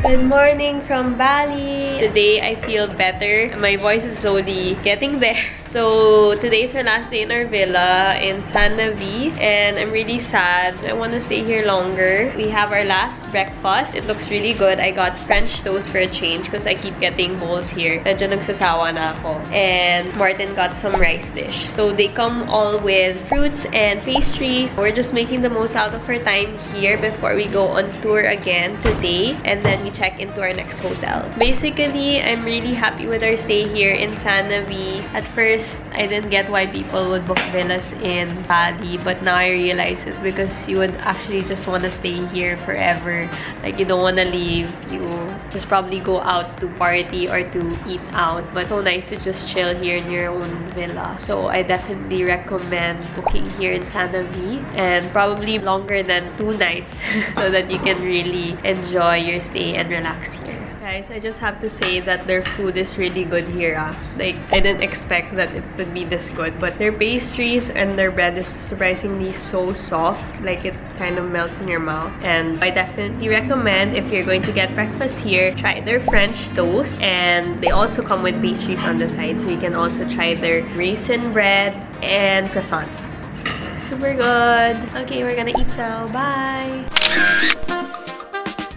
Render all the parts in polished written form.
Good morning from Bali. Today I feel better. My voice is slowly getting there. So today's our last day in our villa in Sanavi and I'm really sad. I want to stay here longer. We have our last breakfast. It looks really good. I got French toast for a change because I keep getting bowls here. Medyo nagsasawa na ako. And Martin got some rice dish. So they come all with fruits and pastries. We're just making the most out of our time here before we go on tour again today. And then we check into our next hotel. Basically, I'm really happy with our stay here in Sanavi. At first, I didn't get why people would book villas in Bali, but now I realize it's because you would actually just want to stay here forever. Like, you don't want to leave. You just probably go out to party or to eat out. But so nice to just chill here in your own villa. So I definitely recommend booking here in Sanavi and probably longer than 2 nights so that you can really enjoy your stay and relax here. Guys, I just have to say that their food is really good here. Like, I didn't expect that it would be this good, but their pastries and their bread is surprisingly so soft, like it kind of melts in your mouth. And I definitely recommend, if you're going to get breakfast here, try their French toast. And they also come with pastries on the side, so you can also try their raisin bread and croissant. Super good. Okay, we're gonna eat now. Bye!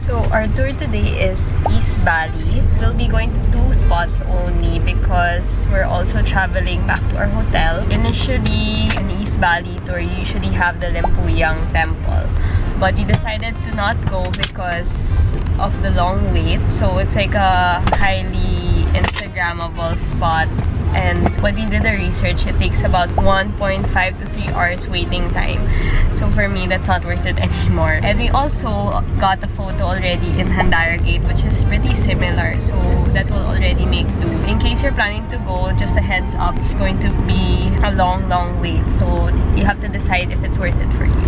So our tour today is East Bali. We'll be going to 2 spots only because we're also traveling back to our hotel. Initially, an East Bali tour, you usually have the Lempuyang temple. But we decided to not go because of the long wait. So it's like a highly Instagrammable spot. And when we did the research, it takes about 1.5 to 3 hours waiting time. So for me, that's not worth it anymore. And we also got a photo already in Handara Gate, which is pretty similar. So that will already make do. In case you're planning to go, just a heads up, it's going to be a long wait. So you have to decide if it's worth it for you.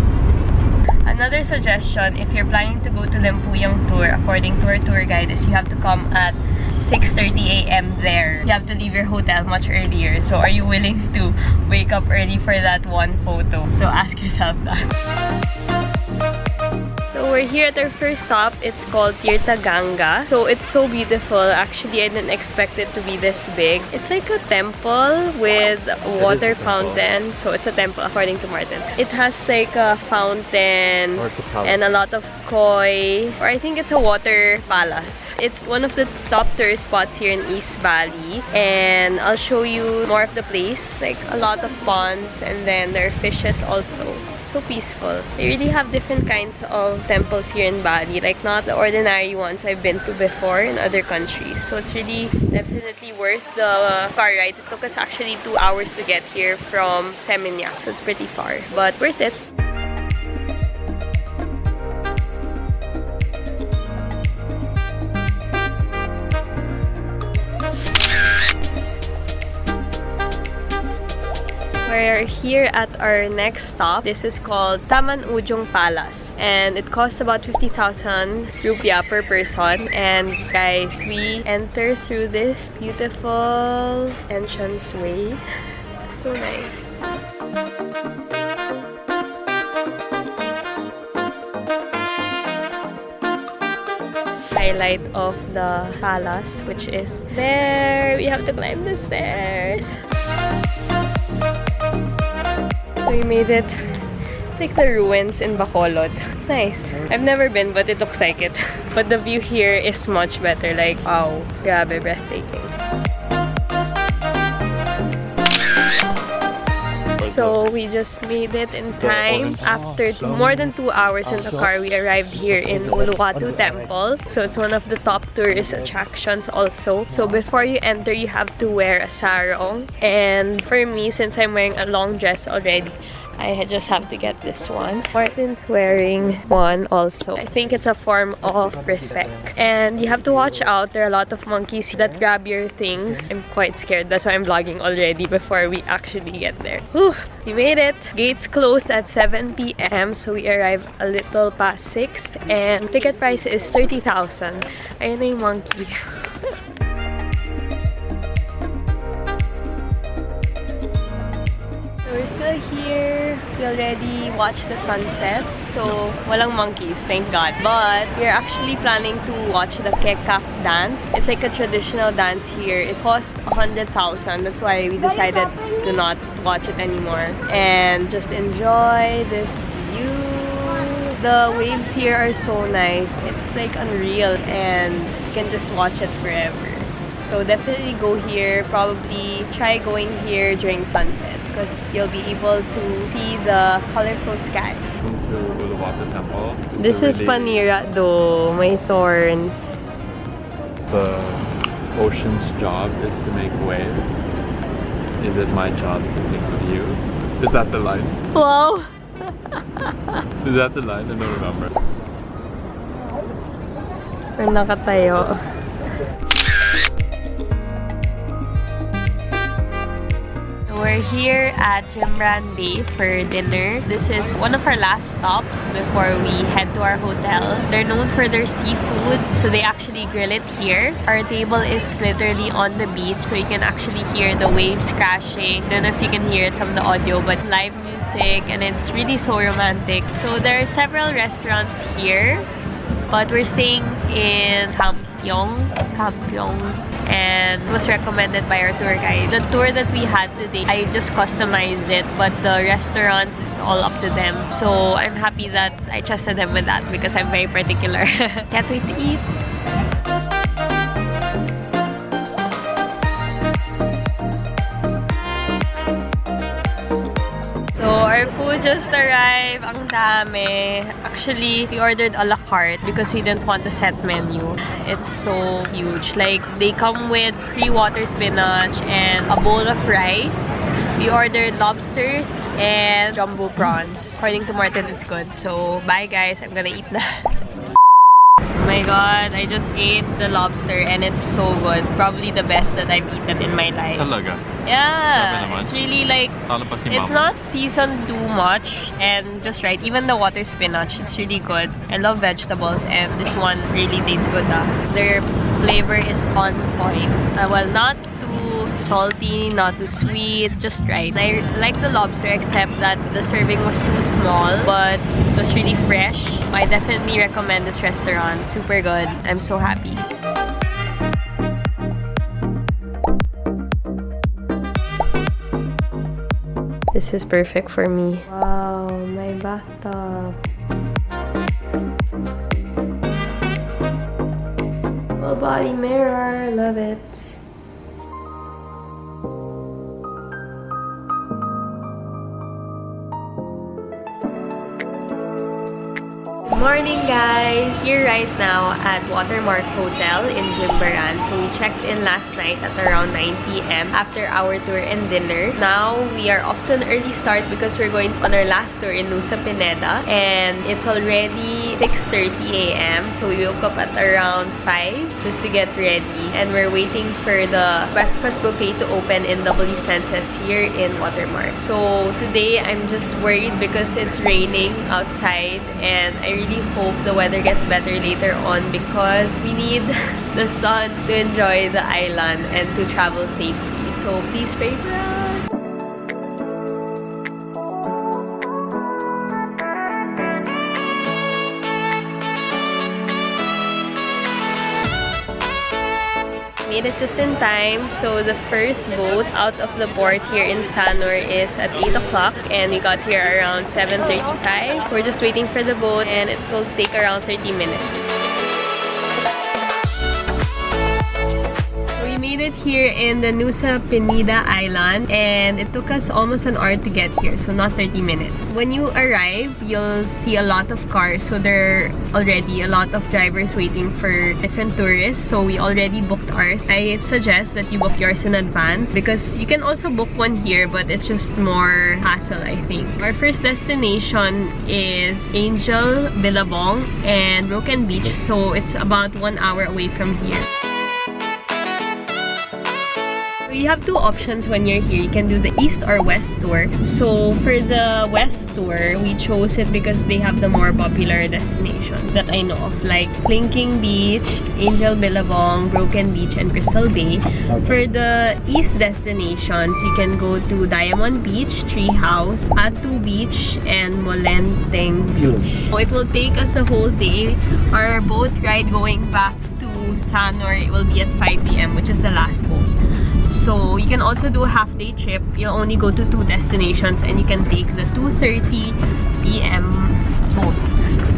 Another suggestion, if you're planning to go to Lempuyang tour, according to our tour guide, is you have to come at 6:30 a.m. there. You have to leave your hotel much earlier. So are you willing to wake up early for that one photo? So ask yourself that. So we're here at our first stop. It's called Tirta Gangga. So it's so beautiful. Actually, I didn't expect it to be this big. It's like a temple with a water fountain. So it's a temple according to Martin. It has like a fountain and a lot of koi. Or I think it's a water palace. It's one of the top tourist spots here in East Bali. And I'll show you more of the place. Like a lot of ponds and then there are fishes also. So peaceful. They really have different kinds of temples here in Bali, like not the ordinary ones I've been to before in other countries. So it's really definitely worth the car ride. It took us actually 2 hours to get here from Seminyak, so it's pretty far, but worth it. We're here at our next stop. This is called Taman Ujung Palace and it costs about 50,000 rupiah per person. And guys, we enter through this beautiful entranceway. So nice. Highlight of the palace, which is there. We have to climb the stairs. So we made it. It's like the ruins in Bacolod. It's nice. I've never been, but it looks like it. But the view here is much better. Like, wow, grabe, breathtaking. So we just made it in time. After more than 2 hours in the car, we arrived here in Uluwatu temple. So it's one of the top tourist attractions also. So before you enter, you have to wear a sarong. And for me, since I'm wearing a long dress already, I just have to get this one. Martin's wearing one also. I think it's a form of respect. And you have to watch out. There are a lot of monkeys that grab your things. I'm quite scared. That's why I'm vlogging already before we actually get there. Whew! We made it! Gates closed at 7 p.m. So we arrived a little past 6. And ticket price is 30,000. Ayun na yung monkey. We're still here. We already watched the sunset. So, walang monkeys, thank God. But we're actually planning to watch the kekak dance. It's like a traditional dance here. It costs 100,000. That's why we decided to not watch it anymore. And just enjoy this view. The waves here are so nice. It's like unreal and you can just watch it forever. So definitely go here. Probably try going here during sunset because you'll be able to see the colorful sky. To Uluwatu temple. This is Panira though. My thorns. The ocean's job is to make waves. Is it my job to think of you? Is that the line? Wow! Is that the line? I don't remember. We're nakatayo. We're here at Jimbaran for dinner. This is one of our last stops before we head to our hotel. They're known for their seafood, so they actually grill it here. Our table is literally on the beach, so you can actually hear the waves crashing. I don't know if you can hear it from the audio, but live music, and it's really so romantic. So there are several restaurants here, but we're staying in Kampyong, and it was recommended by our tour guide. The tour that we had today, I just customized it, but the restaurants, it's all up to them. So I'm happy that I trusted them with that because I'm very particular. Can't wait to eat. So our food just arrived. Ang dami. Actually, we ordered a la carte because we didn't want a set menu. It's so huge. Like, they come with free water spinach and a bowl of rice. We ordered lobsters and jumbo prawns. According to Martin, it's good. So, bye guys. I'm gonna eat na. Oh my god, I just ate the lobster and it's so good. Probably the best that I've eaten in my life. Talaga? Yeah, it's really like, it's Mama. not seasoned too much and just right. Even the water spinach, it's really good. I love vegetables and this one really tastes good. Their flavor is on point. Well, not too salty, not too sweet, just right. I like the lobster except that the serving was too small, but it was really fresh. I definitely recommend this restaurant. Super good. I'm so happy. This is perfect for me. Wow, my bathtub. Full body mirror, love it. Morning guys! Here right now at Watermark Hotel in Jimbaran. So we checked in last night at around 9 p.m. after our tour and dinner. Now we are off to an early start because we're going on our last tour in NUSA PENIDA and it's already 6:30 a.m. So we woke up at around 5 just to get ready and we're waiting for the breakfast buffet to open in W Senses here in Watermark. So today I'm just worried because it's raining outside and I really hope the weather gets better later on because we need the sun to enjoy the island and to travel safely. So please pray for us. Made it just in time. So the first boat out of the port here in Sanur is at 8 o'clock and we got here around 7:35. We're just waiting for the boat and it will take around 30 minutes. We made it here in the NUSA PENIDA island and it took us almost an hour to get here, so not 30 minutes. When you arrive, you'll see a lot of cars, so there are already a lot of drivers waiting for different tourists, so we already booked ours. I suggest that you book yours in advance because you can also book one here, but it's just more hassle, I think. Our first destination is Angel, Billabong, and Broken Beach, so it's about 1 hour away from here. You have two options when you're here. You can do the east or west tour. So for the west tour, we chose it because they have the more popular destinations that I know of, like Kelingking Beach, Angel Billabong, Broken Beach, and Crystal Bay. For the east destinations, you can go to Diamond Beach, Treehouse, Atu Beach, and Molenteng Beach. So it will take us a whole day. Our boat ride going back to Sanor, it will be at 5 p.m, which is the last boat. So you can also do a half-day trip. You'll only go to 2 destinations and you can take the 2:30 p.m. boat.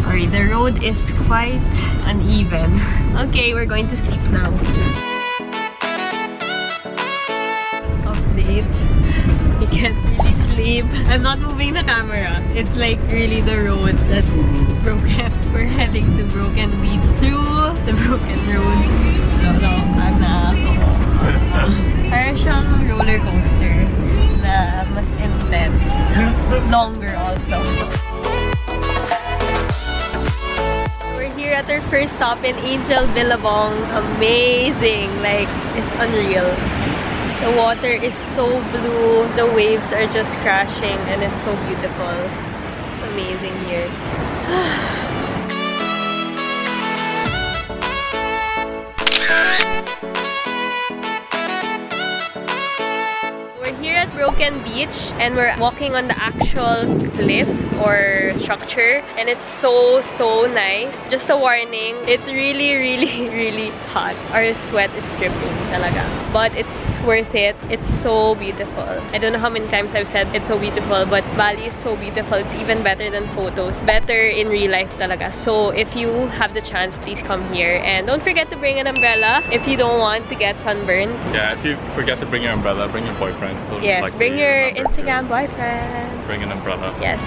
Sorry, the road is quite uneven. Okay, we're going to sleep now. Update. You can't really sleep. I'm not moving the camera. It's like really the road that's broken. We're heading to Broken Beach through the broken roads. Parang siyang roller coaster na mas intense. Longer also. We're here at our first stop in Angel Billabong. Amazing! Like, it's unreal. The water is so blue. The waves are just crashing and it's so beautiful. It's amazing here. Here at Broken Beach and we're walking on the actual cliff or structure and it's so nice. Just a warning, it's really hot. Our sweat is dripping talaga. But it's worth it. It's so beautiful. I don't know how many times I've said it's so beautiful, but Bali is so beautiful. It's even better than photos. Better in real life talaga. So if you have the chance, please come here. And don't forget to bring an umbrella if you don't want to get sunburned. Yeah, if you forget to bring your umbrella, bring your boyfriend. Yes, bring your Instagram boyfriend. Bring an umbrella. Yes.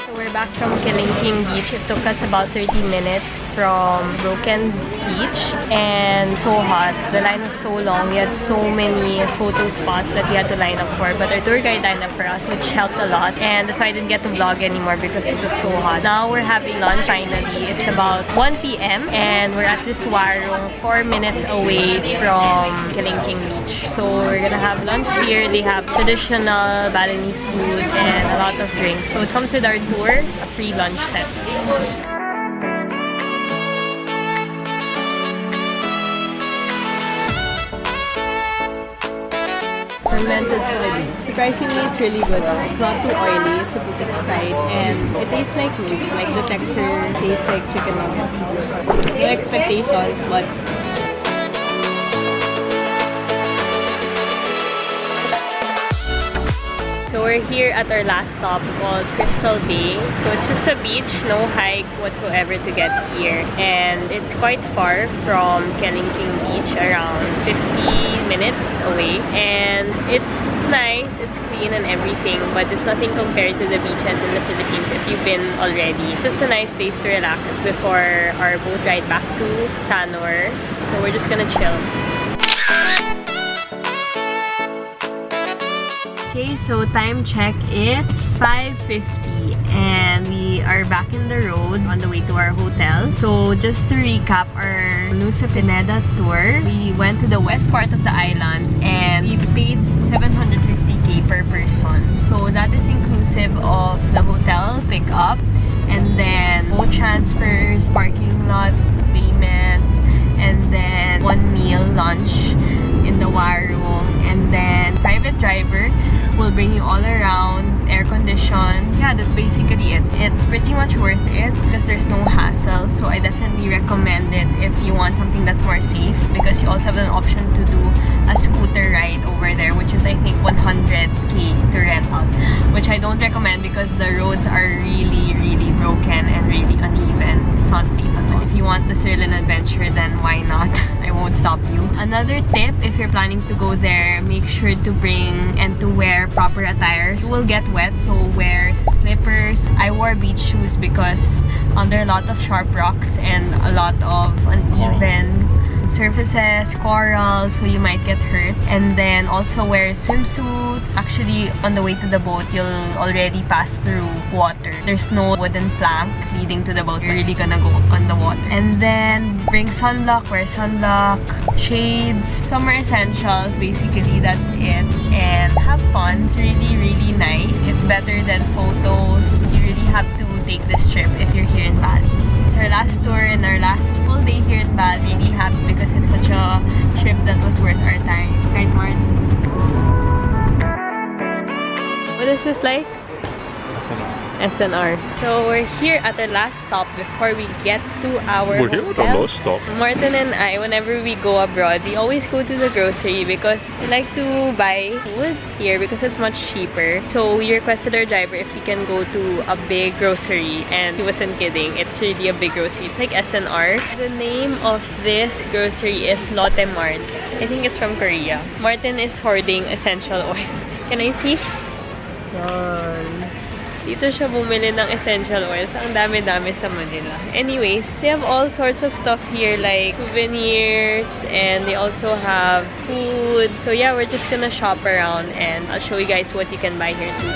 So we're back from Kelingking Beach. It took us about 30 minutes from Broken Beach and so hot. The line was so long. We had so many photo spots that we had to line up for, but our tour guide lined up for us, which helped a lot. And that's why I didn't get to vlog anymore because it was so hot. Now we're having lunch finally. It's about 1 p.m. and we're at this warung 4 minutes away from Kelingking Beach. So we're gonna have lunch here. They have traditional Balinese food and a lot of drinks. So it comes with our tour, a free lunch set. Fermented soybean. Surprisingly, it's really good. It's not too oily. It's fried, and it tastes like meat. Like the texture tastes like chicken nuggets. No expectations, but so we're here at our last stop called Crystal Bay. So it's just a beach, no hike whatsoever to get here. And it's quite far from Kelingking Beach, around 50 minutes away. And it's nice, it's clean and everything, but it's nothing compared to the beaches in the Philippines if you've been already. It's just a nice place to relax before our boat ride back to Sanor. So we're just gonna chill. Okay, so time check, it's 5:50 and we are back in the road on the way to our hotel. So just to recap our NUSA Penida tour, we went to the west part of the island and we paid 750k per person. So that is inclusive of the hotel pickup and then boat transfers, parking lot payments, and then 1 meal lunch in the warung, and then private driver will bring you all around, air conditioned. Yeah, that's basically it. It's pretty much worth it because there's no hassle. So I definitely recommend it if you want something that's more safe, because you also have an option to do a scooter ride over there, which is I think 100k to rent out, which I don't recommend because the roads are really broken and really uneven. It's not safe at all. If you want the thrill and adventure, then why not? I won't stop you. Another tip, if you're planning to go there, make sure to bring and to wear proper attire. You will get wet, so wear slippers. I wore beach shoes because there are a lot of sharp rocks and a lot of uneven surfaces, corals, so you might get hurt. And then also wear swimsuits. Actually, on the way to the boat, you'll already pass through water. There's no wooden plank leading to the boat. You're really gonna go on the water. And then bring sunblock, wear sunblock, shades, summer essentials. Basically, that's it. And have fun. It's really, really nice. It's better than photos. You really have to take this trip if you're here in Bali. It's our last tour and our last full day here in Bali. Really happy because it's such a trip that was worth our time. Right, Martin? What is this like? SNR. So we're here at our last stop before we get to our hotel. Here at our last stop. Martin and I, whenever we go abroad, we always go to the grocery because we like to buy food here because it's much cheaper. So we requested our driver if we can go to a big grocery, and he wasn't kidding. It's really a big grocery. It's like SNR. The name of this grocery is Lotte Mart. I think it's from Korea. Martin is hoarding essential oil. Can I see? Dito siya bumili ng essential oils. Ang dami-dami sa Manila. Anyways, they have all sorts of stuff here like souvenirs, and they also have food. So yeah, we're just gonna shop around and I'll show you guys what you can buy here too.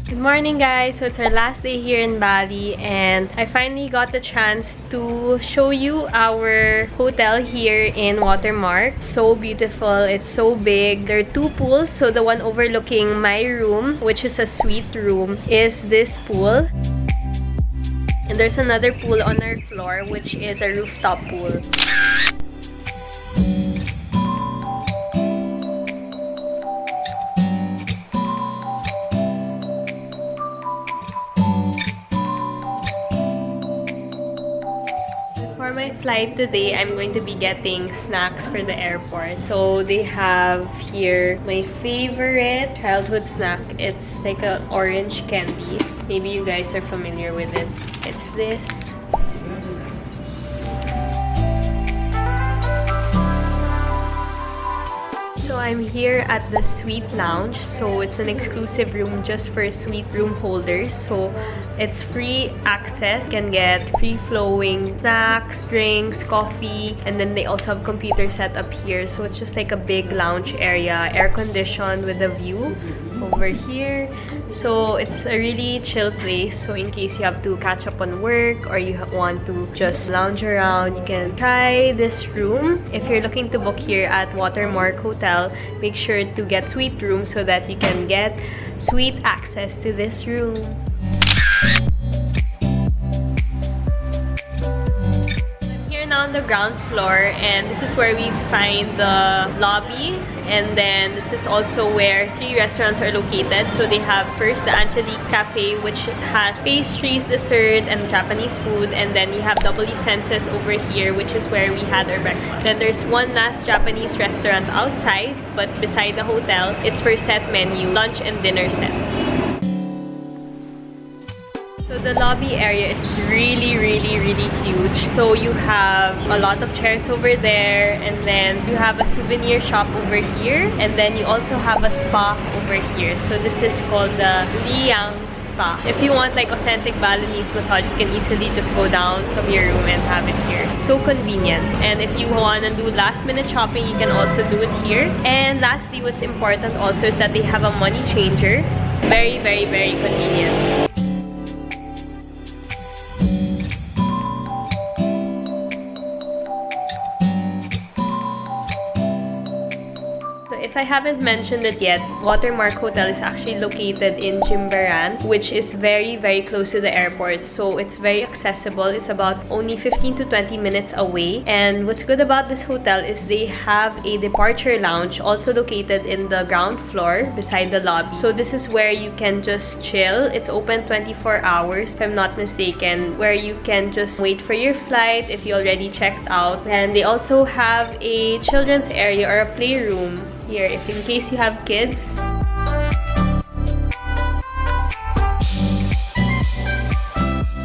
Good morning, guys. So it's our last day here in Bali, and I finally got the chance to show you our hotel here in Watermark. So beautiful. It's so big. There are two pools. So the one overlooking my room, which is a suite room, is this pool. And there's another pool on our floor, which is a rooftop pool. For my flight today, I'm going to be getting snacks for the airport. So they have here my favorite childhood snack. It's like an orange candy. Maybe you guys are familiar with it. It's this. So I'm here at the Suite Lounge. So it's an exclusive room just for suite room holders. So it's free access. You can get free-flowing snacks, drinks, coffee, and then they also have computer set up here. So it's just like a big lounge area, air-conditioned with a view over here. So it's a really chill place. So in case you have to catch up on work or you want to just lounge around, you can try this room. If you're looking to book here at Watermark Hotel, make sure to get suite room so that you can get suite access to this room. On the ground floor, and this is where we find the lobby, and then this is also where 3 restaurants are located. So they have first the Angelique Cafe, which has pastries, dessert, and Japanese food, and then you have W Senses over here, which is where we had our breakfast. Then there's one last Japanese restaurant outside, but beside the hotel. It's for set menu, lunch and dinner sets. So the lobby area is really, really, really huge. So you have a lot of chairs over there, and then you have a souvenir shop over here, and then you also have a spa over here. So this is called the Liang Spa. If you want like authentic Balinese massage, you can easily just go down from your room and have it here. So convenient. And if you want to do last minute shopping, you can also do it here. And lastly, what's important also is that they have a money changer. Very, very, very convenient. If I haven't mentioned it yet, Watermark Hotel is actually located in Jimbaran, which is very, very close to the airport. So it's very accessible. It's about only 15 to 20 minutes away. And what's good about this hotel is they have a departure lounge also located in the ground floor beside the lobby. So this is where you can just chill. It's open 24 hours, if I'm not mistaken, where you can just wait for your flight if you already checked out. And they also have a children's area or a playroom here, if in case you have kids.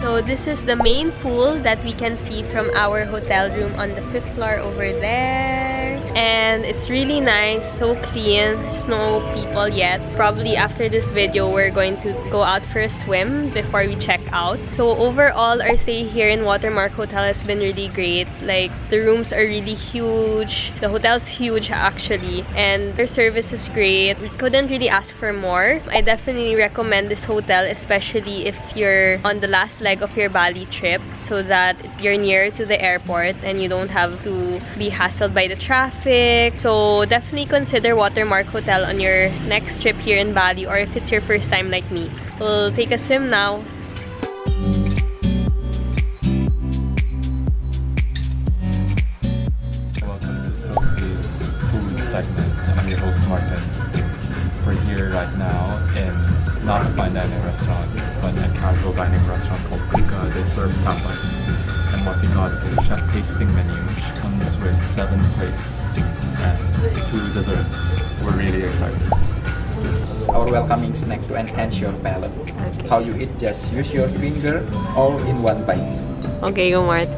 So this is the main pool that we can see from our hotel room on the 5th floor over there. and it's really nice, so clean. There's no people yet. Probably after this video, we're going to go out for a swim before we check out. So overall, our stay here in Watermark Hotel has been really great. Like, the rooms are really huge. The hotel's huge actually, and their service is great. We couldn't really ask for more. I definitely recommend this hotel, especially if you're on the last leg of your Bali trip, so that you're near to the airport and you don't have to be hassled by the traffic. So definitely consider Watermark Hotel on your next trip here in Bali, or if it's your first time like me. We'll take a swim now. Welcome to Sophie's food segment. I'm your host Martin. We're here right now in not a fine dining restaurant, but a casual dining restaurant called Gangga. They serve tapas. And what we got is a chef tasting menu, which comes with 7 plates and 2 desserts. We're really excited. Our welcoming snack to enhance your palate. Okay. How you eat, just use your finger all in one bite. Okay, go Mart.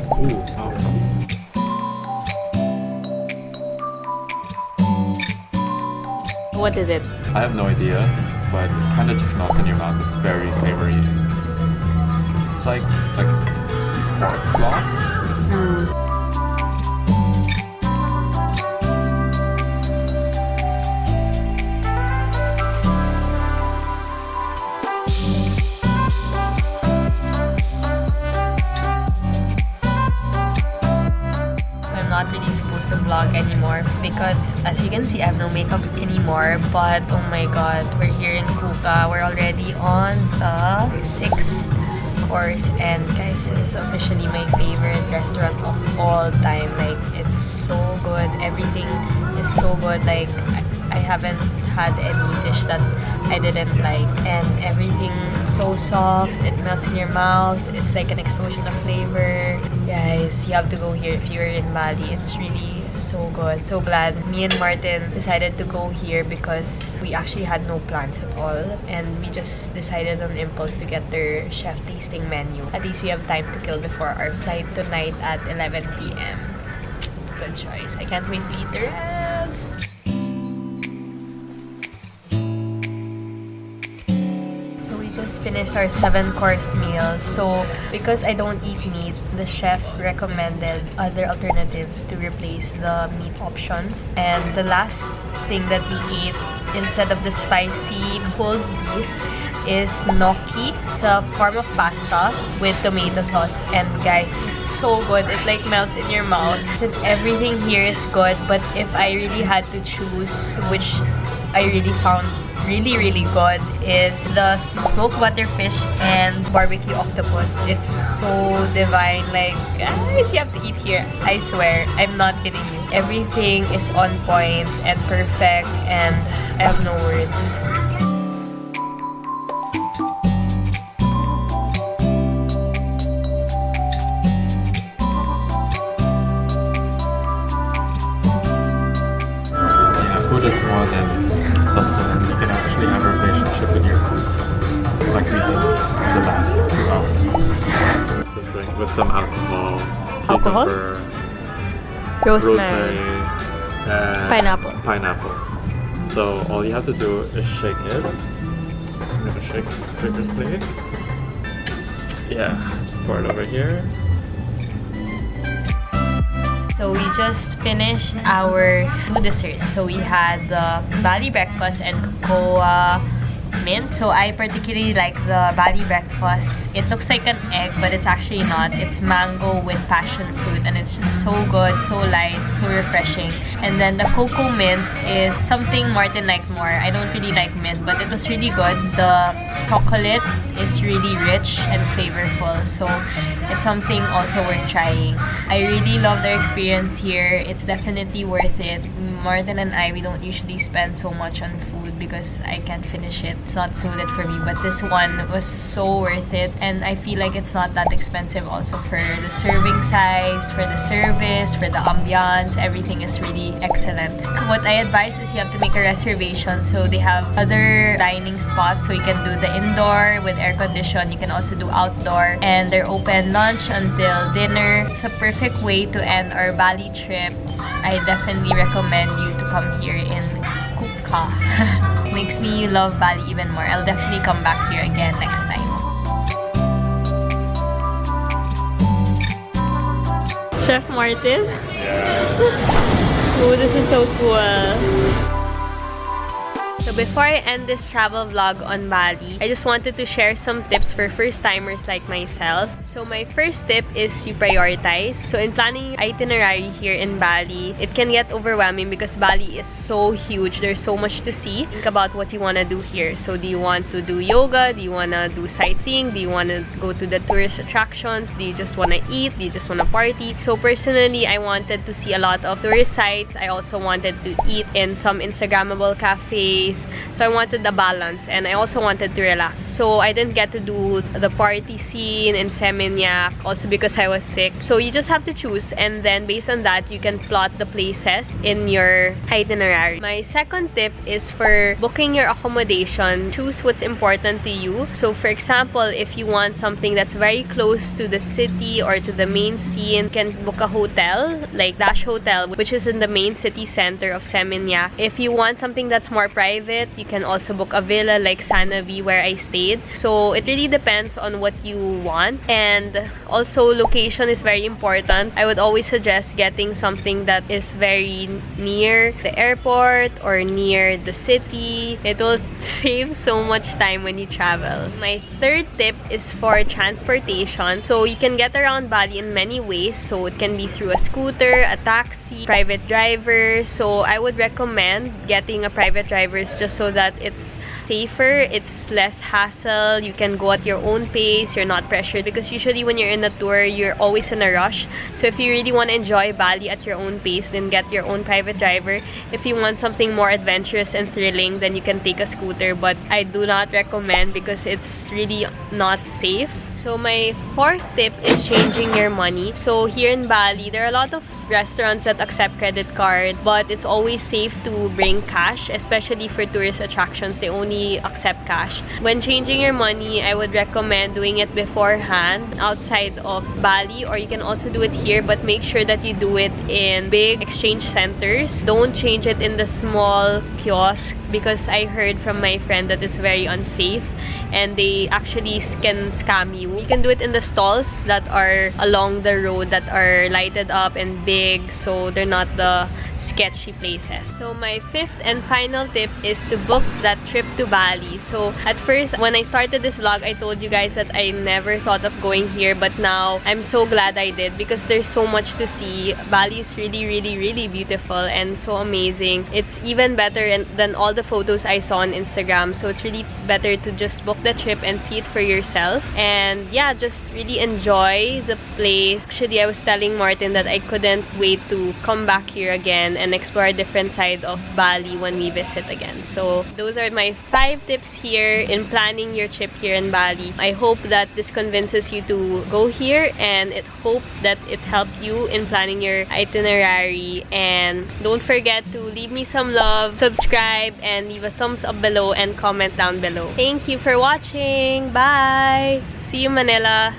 What is it? I have no idea, but it kind of just melts in your mouth. It's very savory. It's like pork floss. Not really supposed to vlog anymore because, as you can see, I have no makeup anymore. But oh my god, we're here in Kuka. We're already on the 6th course, and guys, this is officially my favorite restaurant of all time. Like, it's so good. Everything is so good. Like, I haven't had any dish that I didn't like, and everything so soft. It melts in your mouth. It's like an explosion of flavor. Guys, you have to go here if you're in Bali. It's really so good. So glad me and Martin decided to go here because we actually had no plans at all, and we just decided on impulse to get their chef tasting menu. At least we have time to kill before our flight tonight at 11 p.m. Good choice. I can't wait to eat the rest. Just finished our 7-course meal. So because I don't eat meat, the chef recommended other alternatives to replace the meat options. And the last thing that we ate instead of the spicy pulled beef is gnocchi. It's a form of pasta with tomato sauce, and guys, it's so good. It like melts in your mouth. And everything here is good, but if I really had to choose which I really found really good is the smoked butterfish and barbecue octopus. It's so divine. Like, guys, you have to eat here. I swear, I'm not kidding you. Everything is on point and perfect, and I have no words. Food is more than sustenance. You can actually have a relationship with your food, like we did the last 2 hours. So drink with some alcohol, cucumber, rosemary, and pineapple. So all you have to do is shake it. I'm gonna shake vigorously. Yeah, just pour it over here. So we just finished our 2 desserts. So we had the Bali breakfast and cocoa mint. So I particularly like the Bali breakfast. It looks like an egg, but it's actually not. It's mango with passion fruit, and it's just so good, so light, so refreshing. And then the cocoa mint is something Martin liked more. I don't really like mint, but it was really good. The chocolate is really rich and flavorful, so it's something also worth trying. I really loved our experience here. It's definitely worth it. Martin and I, we don't usually spend so much on food because I can't finish it. it's not suited for me, but this one was so worth it, and I feel like it's not that expensive also for the serving size, for the service, for the ambiance. Everything is really excellent. What I advise is you have to make a reservation, so they have other dining spots, so you can do the indoor with air condition, you can also do outdoor, and they're open lunch until dinner. It's a perfect way to end our Bali trip. I definitely recommend you to come here in Kuka. Makes me love Bali even more. I'll definitely come back here again next time. Chef Martin? Yeah. Oh, this is so cool. So before I end this travel vlog on Bali, I just wanted to share some tips for first-timers like myself. So my first tip is you prioritize. So in planning your itinerary here in Bali, it can get overwhelming because Bali is so huge. There's so much to see. Think about what you want to do here. So do you want to do yoga? Do you want to do sightseeing? Do you want to go to the tourist attractions? Do you just want to eat? Do you just want to party? So personally, I wanted to see a lot of tourist sites. I also wanted to eat in some Instagrammable cafes. So I wanted a balance, and I also wanted to relax. So I didn't get to do the party scene in Seminyak, also because I was sick. So you just have to choose, and then based on that, you can plot the places in your itinerary. My second tip is for booking your accommodation. Choose what's important to you. So for example, if you want something that's very close to the city or to the main scene, you can book a hotel like Dash Hotel, which is in the main city center of Seminyak. If you want something that's more private, you can also book a villa like Sanavi where I stayed. So it really depends on what you want, and also location is very important. I would always suggest getting something that is very near the airport or near the city. It will save so much time when you travel. My third tip is for transportation. So you can get around Bali in many ways. So it can be through a scooter, a taxi, private driver. So I would recommend getting a private driver just so that it's safer, it's less hassle, you can go at your own pace, you're not pressured, because usually when you're in a tour, you're always in a rush. So if you really want to enjoy Bali at your own pace, then get your own private driver. If you want something more adventurous and thrilling, then you can take a scooter, but I do not recommend because it's really not safe. So my fourth tip is changing your money. So here in Bali, there are a lot of restaurants that accept credit card, but it's always safe to bring cash, especially for tourist attractions. They only accept cash. When changing your money, I would recommend doing it beforehand outside of Bali, or you can also do it here, but make sure that you do it in big exchange centers. Don't change it in the small kiosk, because I heard from my friend that it's very unsafe and they actually can scam you. You can do it in the stalls that are along the road that are lighted up and big, so they're not the sketchy places. So my fifth and final tip is to book that trip to Bali. So at first, when I started this vlog, I told you guys that I never thought of going here, but now I'm so glad I did because there's so much to see. Bali is really, really, really beautiful and so amazing. It's even better than all the photos I saw on Instagram. So it's really better to just book the trip and see it for yourself. And yeah, just really enjoy the place. Actually, I was telling Martin that I couldn't wait to come back here again and explore a different side of Bali when we visit again. So those are my 5 tips here in planning your trip here in Bali. I hope that this convinces you to go here, and I hope that it helped you in planning your itinerary. And don't forget to leave me some love, subscribe, and leave a thumbs up below and comment down below. Thank you for watching. Bye! See you, Manila!